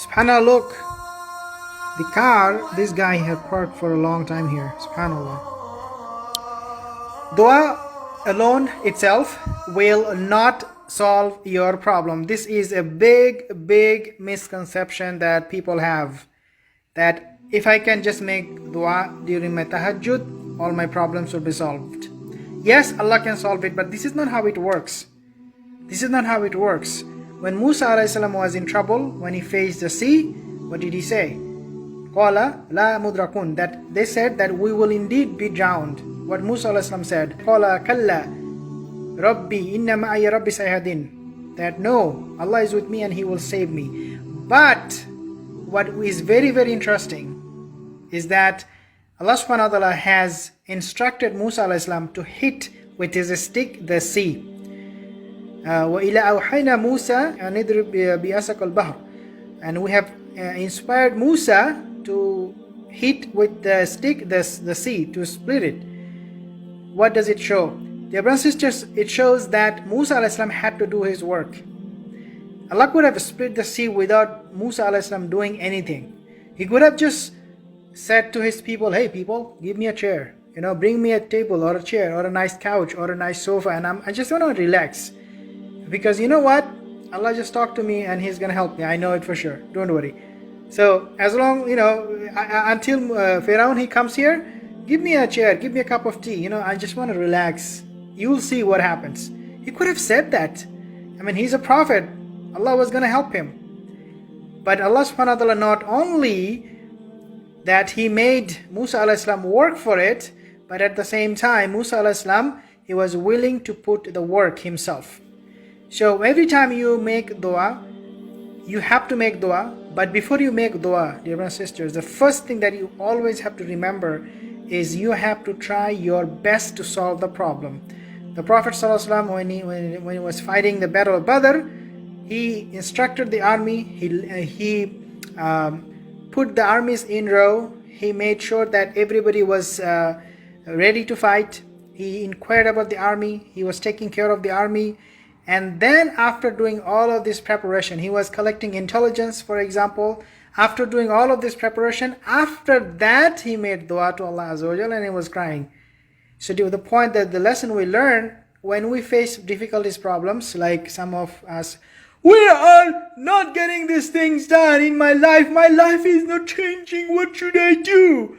Subhanallah, look. The car this guy had parked for a long time here. Subhanallah. Dua alone itself will not solve your problem. This is a big misconception that people have, that if I can just make dua during my tahajjud, all my problems will be solved. Yes, Allah can solve it, but this is not how it works. This is not how it works. When Musa a.s. was in trouble, when he faced the sea, what did he say? Qala la mudrakun, that they said that we will indeed be drowned. What Musa a.s. said, Qala kalla rabbi inna ma'aya rabbi sayhadin, that no, Allah is with me and he will save me. But what is very interesting is that Allah subhanahu wa ta'ala has instructed Musa a.s. to hit with his stick the sea. وَإِلَا أَوْحَيْنَا مُوسَى أَنْ اضْرِبْ بِعَصَاكَ الْبَحْرَ, and we have inspired Musa to hit with the stick the sea, to split it. What does it show? Dear brothers and sisters, it shows that Musa a.s. had to do his work. Allah could have split the sea without Musa a.s. doing anything. He could have just said to his people, hey people, give me a chair, bring me a table or a chair or a nice couch or a nice sofa, and I just want to relax. Because you know what? Allah just talked to me and he's going to help me. I know it for sure. Don't worry. So as long, until Pharaoh he comes here, give me a chair, give me a cup of tea. I just want to relax. You'll see what happens. He could have said that. I mean, he's a prophet. Allah was going to help him. But Allah subhanahu wa ta'ala not only that he made Musa a.s. work for it, but at the same time, Musa a.s. he was willing to put the work himself. So every time you make dua, you have to make dua. But before you make dua, dear brothers and sisters, the first thing that you always have to remember is you have to try your best to solve the problem. The Prophet ﷺ, when he was fighting the battle of Badr, he instructed the army, he put the armies in row, he made sure that everybody was ready to fight. He inquired about the army, he was taking care of the army. And then after doing all of this preparation, he was collecting intelligence, for example. After doing all of this preparation, after that he made dua to Allah Azza wa Jalla and he was crying. So to the point that the lesson we learn when we face difficulties, problems, like some of us, we are not getting these things done in my life is not changing, what should I do?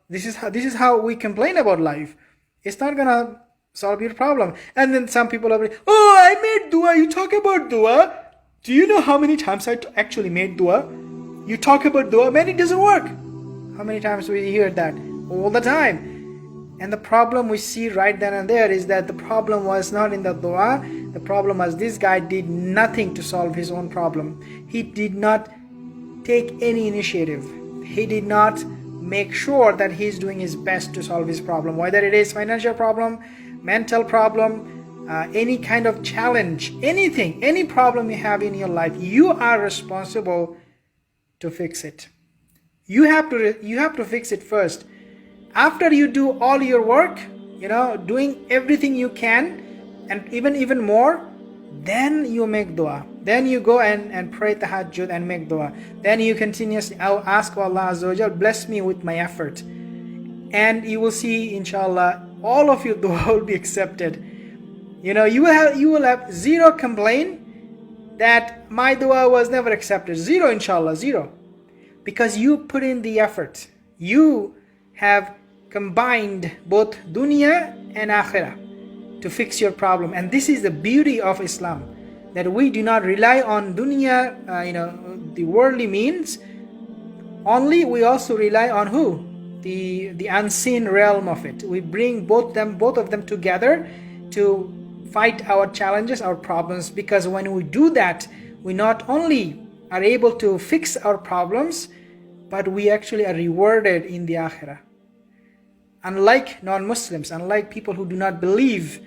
This is how we complain about life. It's not gonna solve your problem. And then some people are like, oh, I made dua, you talk about dua. Do you know how many times I actually made dua? You talk about dua, man, it doesn't work. How many times we hear that? All the time. And the problem we see right then and there is that the problem was not in the dua. The problem was this guy did nothing to solve his own problem. He did not take any initiative. He did not make sure that he's doing his best to solve his problem. Whether it is financial problem, mental problem, any kind of challenge, anything, any problem you have in your life, you are responsible to fix it. You have to fix it first. After you do all your work, doing everything you can, and even more, then you make dua. Then you go and pray tahajjud and make dua. Then you continuously ask Allah Azza wa Jal, bless me with my effort. And you will see, inshallah, all of your dua will be accepted. You will have zero complaint that my dua was never accepted. Zero, inshallah, zero. Because you put in the effort. You have combined both dunya and akhirah to fix your problem. And this is the beauty of Islam, that we do not rely on dunya, the worldly means only. We also rely on who? The unseen realm of it. We bring both of them together to fight our challenges, our problems, because when we do that, we not only are able to fix our problems, but we actually are rewarded in the akhirah. Unlike non-Muslims, unlike people who do not believe,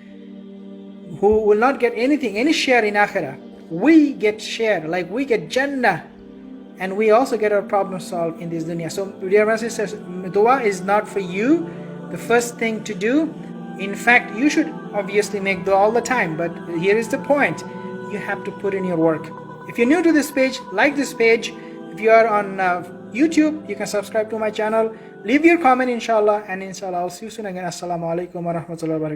who will not get anything, any share in akhirah, we get share, like we get Jannah, and we also get our problem solved in this dunya. So dear brothers and sisters, dua is not for you the first thing to do. In fact, you should obviously make dua all the time, but here is the point. You have to put in your work. If you're new to this page, like this page. If you are on YouTube, you can subscribe to my channel. Leave your comment, inshallah, and inshallah I'll see you soon again. Assalamu alaikum wa rahmatullahi wa barakatuh.